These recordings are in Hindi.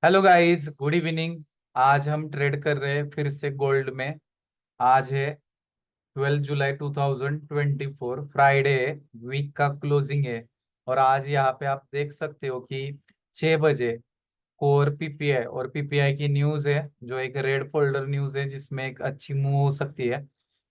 Hello guys, good evening. आज हम ट्रेड कर रहे हैं फिर से गोल्ड में। आज है 12 जुलाई 2024, फ्राइडे है। वीक का क्लोजिंग है। और आज यहाँ पे आप देख सकते हो कि 6 बजे कोर पीपीआई और पीपीआई की न्यूज है, जो एक रेड फोल्डर न्यूज है जिसमें एक अच्छी मूव हो सकती है।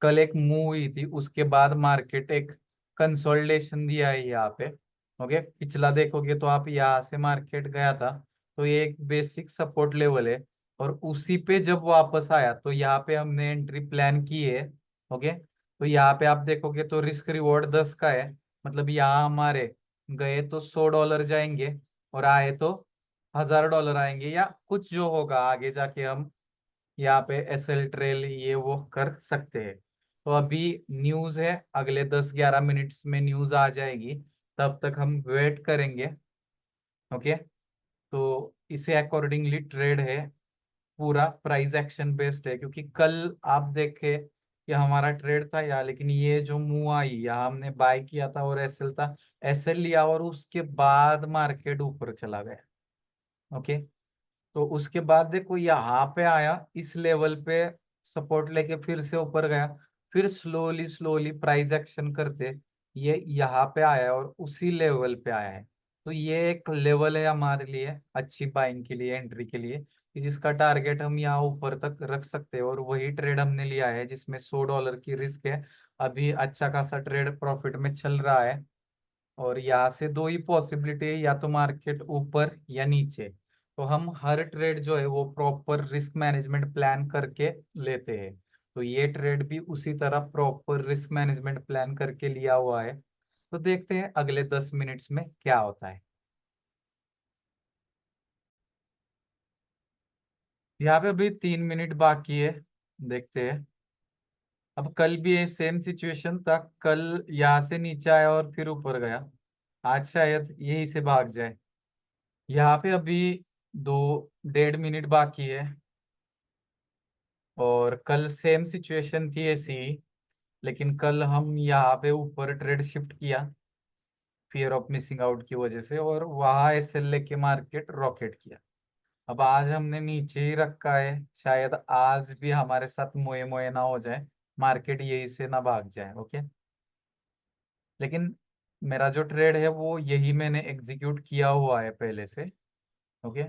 कल एक मूव हुई थी, उसके बाद मार्केट एक कंसोलिडेशन दिया है यहाँ पे। ओके, पिछला देखोगे तो आप यहाँ से मार्केट गया था, तो ये एक बेसिक सपोर्ट लेवल है। और उसी पे जब वापस आया तो यहाँ पे हमने एंट्री प्लान की है। ओके, तो यहाँ पे आप देखोगे तो रिस्क रिवॉर्ड 10 का है। मतलब यहाँ हमारे गए तो $100 जाएंगे, और आए तो $1000 आएंगे, या कुछ जो होगा आगे जाके हम यहाँ पे एसएल ट्रेल ये वो कर सकते हैं। तो अभी न्यूज है, अगले 10-11 मिनट्स में न्यूज आ जाएगी। तब तक हम वेट करेंगे। ओके, तो इसे अकॉर्डिंगली ट्रेड है। पूरा प्राइस एक्शन बेस्ड है, क्योंकि कल आप देखे कि हमारा ट्रेड था यार, लेकिन ये जो मूव आई यहाँ हमने बाय किया था और एसएल था। एसएल लिया और उसके बाद मार्केट ऊपर चला गया। ओके, तो उसके बाद देखो यहाँ पे आया, इस लेवल पे सपोर्ट लेके फिर से ऊपर गया। फिर स्लोली स्लोली प्राइस एक्शन करते ये यहाँ पे आया है और उसी लेवल पे आया है। तो ये एक लेवल है हमारे लिए अच्छी बाइंग के लिए, एंट्री के लिए, कि जिसका टारगेट हम यहाँ ऊपर तक रख सकते हैं। और वही ट्रेड हमने लिया है जिसमें $100 की रिस्क है। अभी अच्छा खासा ट्रेड प्रॉफिट में चल रहा है। और यहाँ से दो ही पॉसिबिलिटी है, या तो मार्केट ऊपर या नीचे। तो हम हर ट्रेड जो है वो प्रॉपर रिस्क मैनेजमेंट प्लान करके लेते हैं। तो ये ट्रेड भी उसी तरह प्रॉपर रिस्क मैनेजमेंट प्लान करके लिया हुआ है। तो देखते हैं अगले 10 मिनट्स में क्या होता है। यहाँ पे अभी 3 मिनट बाकी है, देखते हैं। अब कल भी ये सेम सिचुएशन था, कल यहाँ से नीचे आया और फिर ऊपर गया। आज शायद यही से भाग जाए। यहाँ पे अभी 2-1.5 मिनट बाकी है। और कल सेम सिचुएशन थी ऐसी, लेकिन कल हम यहाँ पे ऊपर ट्रेड शिफ्ट किया फियर ऑफ मिसिंग आउट की वजह से, और वहां एसएल लेके मार्केट रॉकेट किया। अब आज हमने नीचे ही रखा है, शायद आज भी हमारे साथ मोए मोए ना हो जाए, मार्केट यही से ना भाग जाए। ओके, लेकिन मेरा जो ट्रेड है वो यही मैंने एग्जीक्यूट किया हुआ है पहले से। ओके,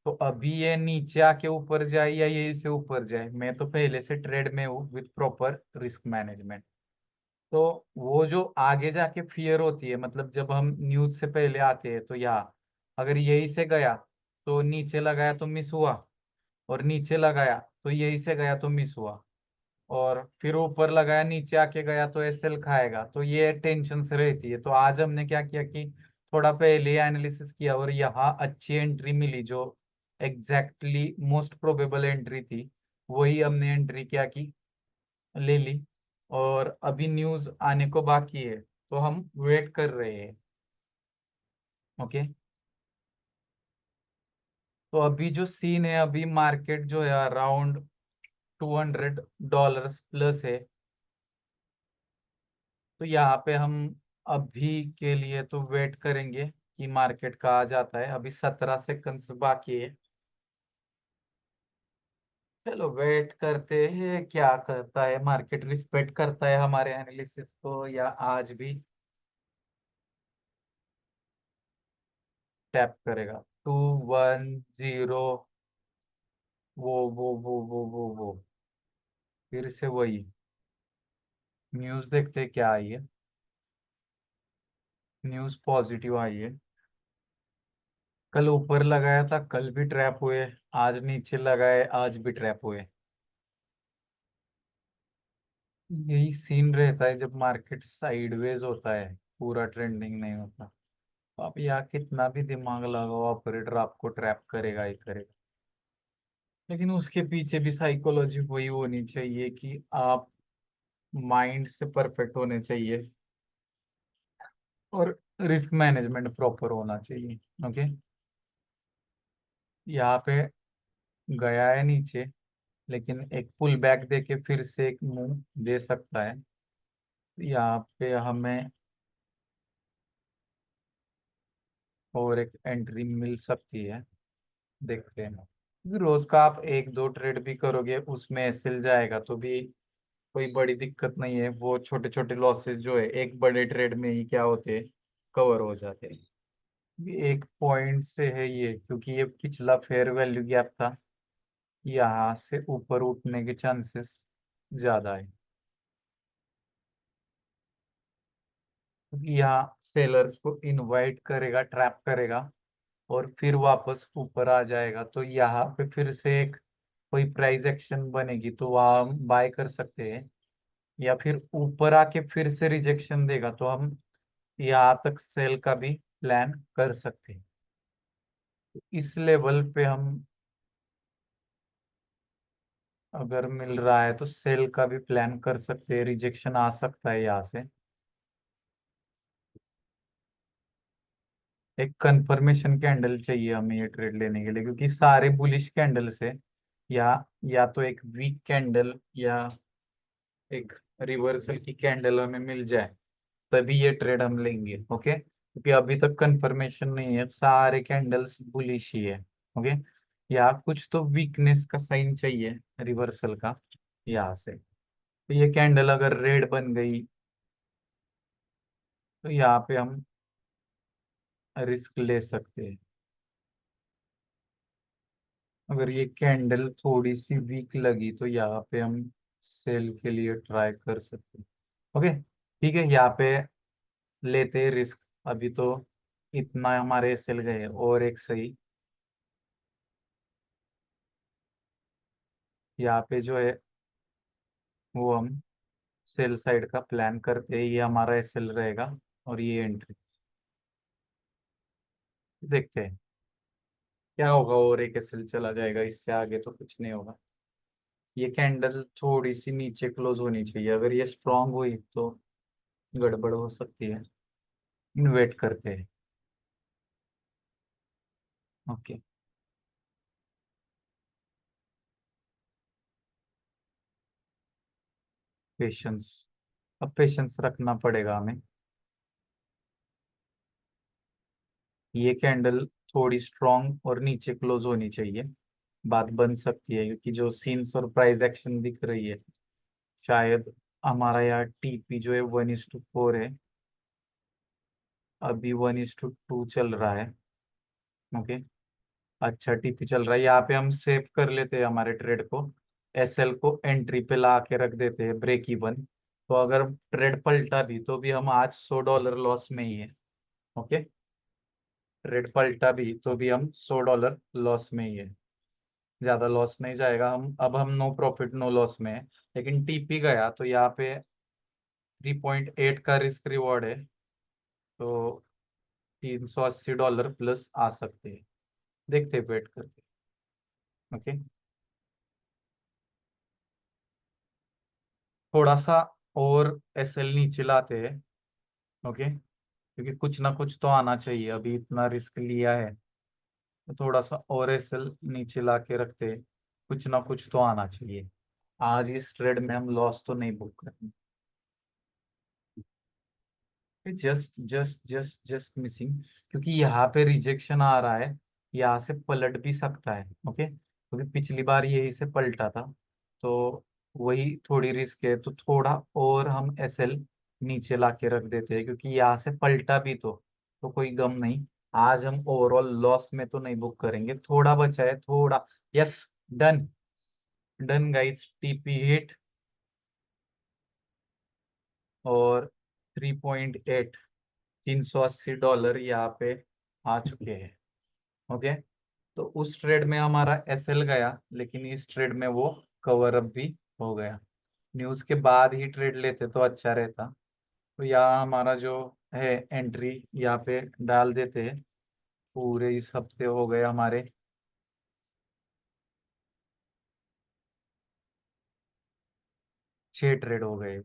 तो अभी ये नीचे आके ऊपर जाए या यही से ऊपर जाए, मैं तो पहले से ट्रेड में हूँ विद प्रॉपर रिस्क मैनेजमेंट। तो वो जो आगे जाके फियर होती है, मतलब जब हम न्यूज से पहले आते हैं तो यहाँ अगर यही से गया तो नीचे लगाया तो मिस हुआ, और नीचे लगाया तो यही से गया तो मिस हुआ, और फिर ऊपर लगाया नीचे आके गया तो एसएल खाएगा, तो ये टेंशन से रहती है। तो आज हमने क्या किया कि थोड़ा पहले एनालिसिस किया और यहाँ अच्छी एंट्री मिली, जो एग्जैक्टली मोस्ट प्रोबेबल एंट्री थी, वही हमने एंट्री क्या की, ले ली। और अभी न्यूज आने को बाकी है, तो हम वेट कर रहे हैं। ओके, तो अभी जो सीन है, अभी मार्केट जो है अराउंड $200 प्लस है। तो यहाँ पे हम अभी के लिए तो वेट करेंगे कि मार्केट का आ जाता है। अभी 17 सेकंड्स बाकी है। चलो वेट करते हैं क्या करता है मार्केट, रिस्पेक्ट करता है हमारे एनालिसिस को या आज भी टैप करेगा। 210, वो फिर से वही। न्यूज देखते हैं क्या आई है। न्यूज पॉजिटिव आई है। कल ऊपर लगाया था, कल भी ट्रैप हुए। आज नीचे लगाए, आज भी ट्रैप हुए। यही सीन रहता है जब मार्केट साइडवेज होता है, पूरा ट्रेंडिंग नहीं होता। तो आप यहाँ कितना भी दिमाग लगाओ, ऑपरेटर आपको ट्रैप करेगा ही करेगा। लेकिन उसके पीछे भी साइकोलॉजी वही होनी चाहिए कि आप माइंड से परफेक्ट होने चाहिए, और रिस्क मैनेजमेंट प्रॉपर होना चाहिए। ओके, यहाँ पे गया है नीचे, लेकिन एक पुल बैक देके फिर से एक मूव दे सकता है। यहाँ पे हमें और एक एंट्री मिल सकती है। देखते हैं, क्योंकि रोज का आप एक दो ट्रेड भी करोगे उसमें सिल जाएगा तो भी कोई बड़ी दिक्कत नहीं है। वो छोटे छोटे लॉसेस जो है एक बड़े ट्रेड में ही क्या होते हैं, कवर हो जाते हैं। ये एक पॉइंट से है ये, क्योंकि ये पिछला फेयर वैल्यू गैप था, यहाँ से ऊपर उठने के चांसेस ज्यादा है, क्योंकि यहाँ सेलर्स को इनवाइट करेगा, ट्रैप करेगा, और फिर वापस ऊपर आ जाएगा। तो यहाँ पे फिर से एक कोई प्राइस एक्शन बनेगी तो वहाँ हम बाय कर सकते हैं, या फिर ऊपर आके फिर से रिजेक्शन देगा तो हम यहाँ तक सेल का भी प्लान कर सकते हैं। इस लेवल पे हम अगर मिल रहा है तो सेल का भी प्लान कर सकते हैं, रिजेक्शन आ सकता है यहाँ से। एक कंफर्मेशन कैंडल चाहिए हमें ये ट्रेड लेने के लिए, क्योंकि सारे बुलिश कैंडल से या या तो एक वीक कैंडल या एक रिवर्सल की कैंडल हमें मिल जाए तभी ये ट्रेड हम लेंगे। ओके, क्योंकि अभी तक कंफर्मेशन नहीं है, सारे कैंडल्स बुलिश ही है। ओके, या कुछ तो वीकनेस का साइन चाहिए रिवर्सल का यहाँ से। तो ये कैंडल अगर रेड बन गई तो यहाँ पे हम रिस्क ले सकते हैं। अगर ये कैंडल थोड़ी सी वीक लगी तो यहाँ पे हम सेल के लिए ट्राई कर सकते हैं। ओके, ठीक है, यहाँ पे लेते हैं रिस्क। अभी तो इतना हमारे सेल गए, और एक सही यहाँ पे जो है वो हम सेल साइड का प्लान करते हैं। ये हमारा एसएल रहेगा और ये एंट्री। देखते हैं क्या होगा, और एक एसएल चला जाएगा, इससे आगे तो कुछ नहीं होगा। ये कैंडल थोड़ी सी नीचे क्लोज होनी चाहिए, अगर ये स्ट्रांग हुई तो गड़बड़ हो सकती है। वेट करते हैं। ओके, पेशेंस, अब पेशेंस रखना पड़ेगा हमें। ये कैंडल थोड़ी स्ट्रांग और नीचे क्लोज होनी चाहिए, बात बन सकती है, क्योंकि जो सीन्स और प्राइस एक्शन दिख रही है शायद हमारा यहाँ टीपी जो है 1:4 है, अभी 1:2 चल रहा है। ओके, अच्छा टीपी चल रहा है, यहाँ पे हम सेव कर लेते हैं हमारे ट्रेड को। एसएल को एंट्री पे ला के रख देते हैं ब्रेक इवन। तो अगर ट्रेड पलटा भी तो भी हम आज $100 लॉस में ही है। ओके, ट्रेड पलटा भी तो भी हम $100 लॉस में ही है, ज्यादा लॉस नहीं जाएगा। हम अब हम नो प्रॉफिट नो लॉस में है। लेकिन टीपी गया तो यहाँ पे 3.8 का रिस्क रिवॉर्ड है, तो $380 प्लस आ सकते हैं। देखते वेट करके। ओके, थोड़ा सा और एसएल नीचे लाते हैं। ओके, क्योंकि कुछ ना कुछ तो आना चाहिए, अभी इतना रिस्क लिया है तो थोड़ा सा और एसएल नीचे ला के रखते हैं, कुछ ना कुछ तो आना चाहिए। आज इस ट्रेड में हम लॉस तो नहीं बुक करेंगे। Just just just just missing, क्योंकि यहाँ पे रिजेक्शन आ रहा है, यहाँ से पलट भी सकता है। ओके, क्योंकि पिछली बार यही से पलटा था, तो वही थोड़ी रिस्क है, तो थोड़ा और हम एसएल नीचे ला के रख देते हैं, क्योंकि यहाँ से पलटा भी तो कोई गम नहीं। आज हम ओवरऑल लॉस में तो नहीं बुक करेंगे, थोड़ा बचा है थोड़ा। Yes, done, done guys, TP hit और 3.8, $380 यहाँ पे आ चुके हैं। ओके, तो उस ट्रेड में हमारा एसएल गया, लेकिन इस ट्रेड में वो कवर अप भी हो गया। न्यूज के बाद ही ट्रेड लेते तो अच्छा रहता। तो यहाँ हमारा जो है एंट्री यहाँ पे डाल देते हैं। पूरे इस हफ्ते हो गए हमारे 6 ट्रेड हो गए।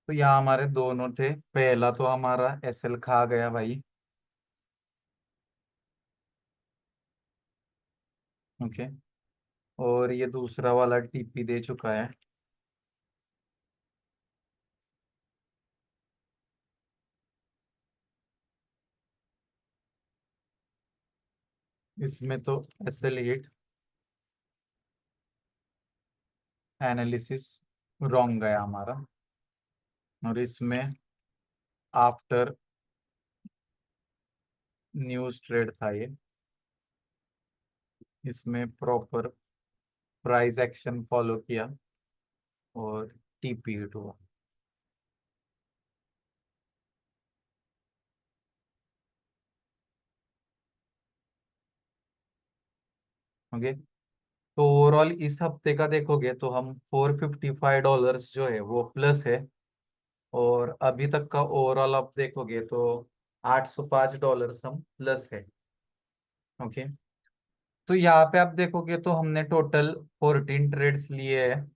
तो यहाँ हमारे दोनों थे, पहला तो हमारा एसएल खा गया भाई। ओके। और ये दूसरा वाला टीपी दे चुका है। इसमें तो एसएल हिट एनालिसिस रॉन्ग गया हमारा। और इसमें आफ्टर न्यूज ट्रेड था ये। इसमें प्रॉपर प्राइस एक्शन फॉलो किया और टीपी हिट हुआ। ओके। तो ओवरऑल इस हफ्ते का देखोगे तो हम $455 जो है वो प्लस है। और अभी तक का ओवरऑल आप देखोगे तो $805 हम प्लस है। ओके। तो यहाँ पे आप देखोगे तो हमने टोटल 14 ट्रेड्स लिए हैं,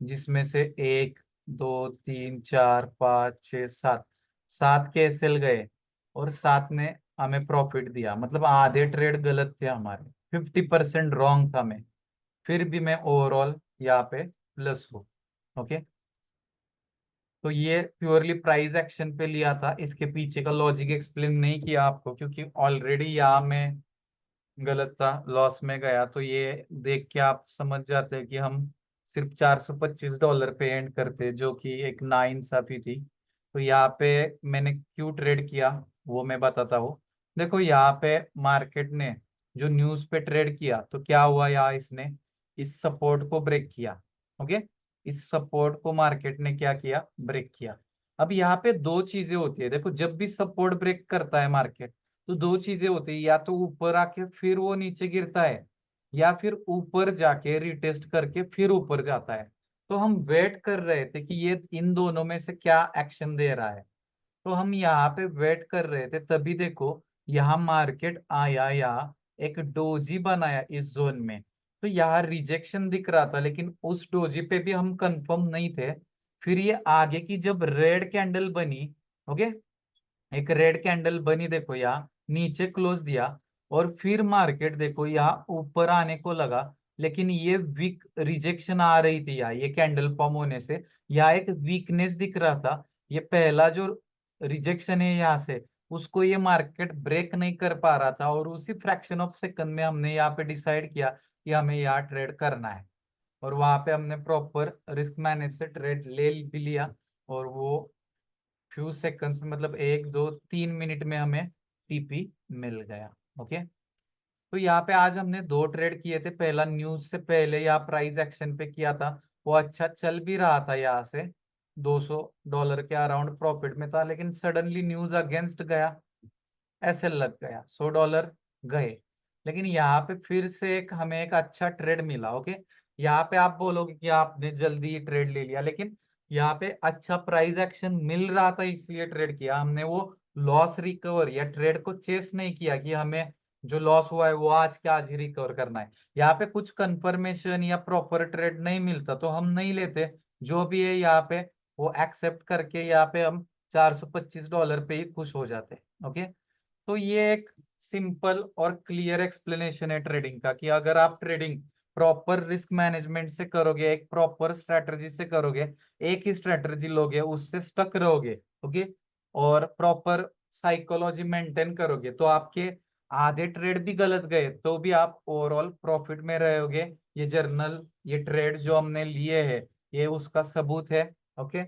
जिसमें से 1 2 3 4 5 6 7, 7 के एसएल गए और 7 ने हमें प्रॉफिट दिया। मतलब आधे ट्रेड गलत थे हमारे, 50% रॉन्ग था मैं। फिर भी मैं ओवरऑल यहाँ पे प्लस हूँ। ओके। तो ये प्योरली प्राइस एक्शन पे लिया था, इसके पीछे का लॉजिक एक्सप्लेन नहीं किया आपको, क्योंकि ऑलरेडी यहाँ में गलत था, लॉस में गया। तो ये देख के आप समझ जाते हैं कि हम सिर्फ $425 पे एंड करते, जो कि एक नाइंसाफी थी। तो यहाँ पे मैंने क्यों ट्रेड किया वो मैं बताता हूँ। देखो यहाँ पे मार्केट ने जो न्यूज पे ट्रेड किया तो क्या हुआ, यहाँ इसने इस सपोर्ट को ब्रेक किया। ओके। इस सपोर्ट को मार्केट ने क्या किया, ब्रेक किया। अब यहाँ पे दो चीजें होती है, देखो जब भी सपोर्ट ब्रेक करता है मार्केट तो दो चीजें होती है, या तो ऊपर आके फिर वो नीचे गिरता है, या फिर ऊपर जाके रिटेस्ट करके फिर ऊपर जाता है। तो हम वेट कर रहे थे कि ये इन दोनों में से क्या एक्शन दे रहा है। तो हम यहाँ पे वेट कर रहे थे, तभी देखो यहाँ मार्केट आया या एक डोजी बनाया इस जोन में। तो यहाँ रिजेक्शन दिख रहा था, लेकिन उस डोजी पे भी हम कंफर्म नहीं थे। फिर ये आगे की जब रेड कैंडल बनी, ओके, एक रेड कैंडल बनी, देखो यहाँ नीचे क्लोज दिया और फिर मार्केट देखो यहाँ ऊपर आने को लगा। लेकिन ये वीक रिजेक्शन आ रही थी, यहाँ ये कैंडल फॉर्म होने से यहाँ एक वीकनेस दिख रहा था। ये पहला जो रिजेक्शन है यहाँ से, उसको ये मार्केट ब्रेक नहीं कर पा रहा था, और उसी फ्रैक्शन ऑफ सेकंड में हमने यहाँ पे डिसाइड किया कि हमें यहाँ ट्रेड करना है। और वहां पे हमने प्रॉपर रिस्क मैनेज से ट्रेड ले भी लिया, और वो फ्यू सेकंड्स में, मतलब 1 2 3 मिनट में हमें टीपी मिल गया। ओके। तो यहाँ पे आज हमने दो ट्रेड किए थे। पहला न्यूज से पहले या प्राइस एक्शन पे किया था, वो अच्छा चल भी रहा था, यहाँ से $200 के अराउंड प्रॉफिट में था। लेकिन सडनली न्यूज अगेंस्ट गया, ऐसे लग गया, $100 गए। लेकिन यहाँ पे फिर से एक हमें एक अच्छा ट्रेड मिला। ओके। यहाँ पे आप बोलोगे कि आपने जल्दी ट्रेड ले लिया, लेकिन यहाँ पे अच्छा प्राइस एक्शन मिल रहा था इसलिए ट्रेड किया हमने। वो लॉस रिकवर या ट्रेड को चेस नहीं किया कि हमें जो लॉस हुआ है वो आज के आज ही रिकवर करना है। यहाँ पे कुछ कंफर्मेशन या प्रॉपर ट्रेड नहीं मिलता तो हम नहीं लेते। जो भी है यहाँ पे वो एक्सेप्ट करके यहाँ पे हम $425 पे ही खुश हो जाते। ओके। तो ये एक सिंपल और क्लियर एक्सप्लेनेशन है ट्रेडिंग का, कि अगर आप ट्रेडिंग प्रॉपर रिस्क मैनेजमेंट से करोगे, एक प्रॉपर स्ट्रेटजी से करोगे, एक ही स्ट्रेटजी लोगे, उससे स्टक रहोगे, ओके, और प्रॉपर साइकोलॉजी मेंटेन करोगे, तो आपके आधे ट्रेड भी गलत गए तो भी आप ओवरऑल प्रॉफिट में रहोगे। ये जर्नल, ये ट्रेड जो हमने लिए हैं, ये उसका सबूत है। ओके।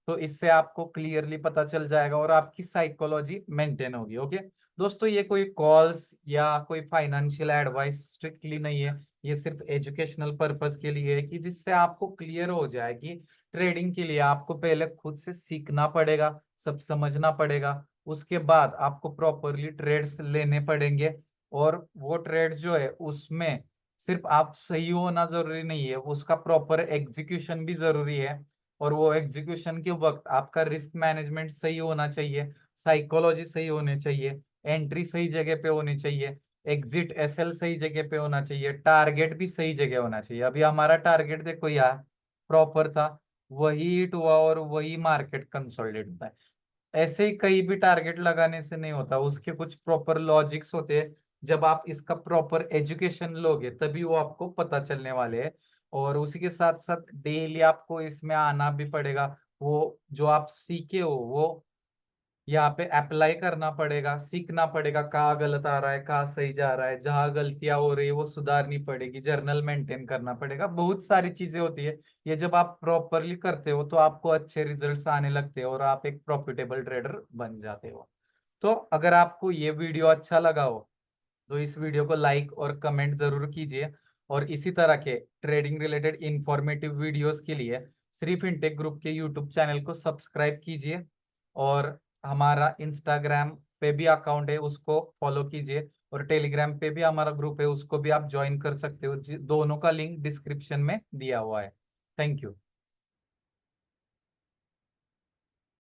तो इससे आपको क्लियरली पता चल जाएगा और आपकी साइकोलॉजी मेंटेन होगी। ओके। दोस्तों ये कोई कॉल्स या कोई फाइनेंशियल एडवाइस स्ट्रिक्टली नहीं है, ये सिर्फ एजुकेशनल पर्पस के लिए है, कि जिससे आपको क्लियर हो जाए कि ट्रेडिंग के लिए आपको पहले खुद से सीखना पड़ेगा, सब समझना पड़ेगा, उसके बाद आपको प्रॉपरली ट्रेड्स लेने पड़ेंगे। और वो ट्रेड जो है उसमें सिर्फ आप सही होना जरूरी नहीं है, उसका प्रॉपर एग्जीक्यूशन भी जरूरी है। और वो एग्जीक्यूशन के वक्त आपका रिस्क मैनेजमेंट सही होना चाहिए, साइकोलॉजी सही होनी चाहिए, एंट्री सही जगह पे होनी चाहिए, एग्जिट एसएल सही जगह पे होना चाहिए, टारगेट भी सही जगह होना चाहिए। अभी हमारा टारगेट देखो यार प्रॉपर था, वही हिट हुआ और वही मार्केट कंसोलिडेट होता है। ऐसे ही कहीं भी टारगेट लगाने से नहीं होता, उसके कुछ प्रॉपर लॉजिक्स होते हैं। जब आप इसका प्रॉपर एजुकेशन लोगे तभी वो आपको पता चलने वाले हैं। और उसी के साथ साथ डेली आपको इसमें आना भी पड़ेगा। वो जो आप सीखे हो वो यहाँ पे अप्लाई करना पड़ेगा, सीखना पड़ेगा, कहाँ गलत आ रहा है कहाँ सही जा रहा है, जहाँ गलतियां हो रही है वो सुधारनी पड़ेगी, जर्नल मेंटेन करना पड़ेगा, बहुत सारी चीजें होती है। ये जब आप प्रॉपरली करते हो तो आपको अच्छे रिजल्ट्स आने लगते हैं और आप एक प्रॉफिटेबल ट्रेडर बन जाते हो। तो अगर आपको ये वीडियो अच्छा लगा हो तो इस वीडियो को लाइक और कमेंट जरूर कीजिए। और इसी तरह के ट्रेडिंग रिलेटेड इंफॉर्मेटिव वीडियोस के लिए श्री फिनटेक ग्रुप के यूट्यूब चैनल को सब्सक्राइब कीजिए। और हमारा इंस्टाग्राम पे भी अकाउंट है, उसको फॉलो कीजिए। और टेलीग्राम पे भी हमारा ग्रुप है, उसको भी आप ज्वाइन कर सकते हो। दोनों का लिंक डिस्क्रिप्शन में दिया हुआ है। Thank you.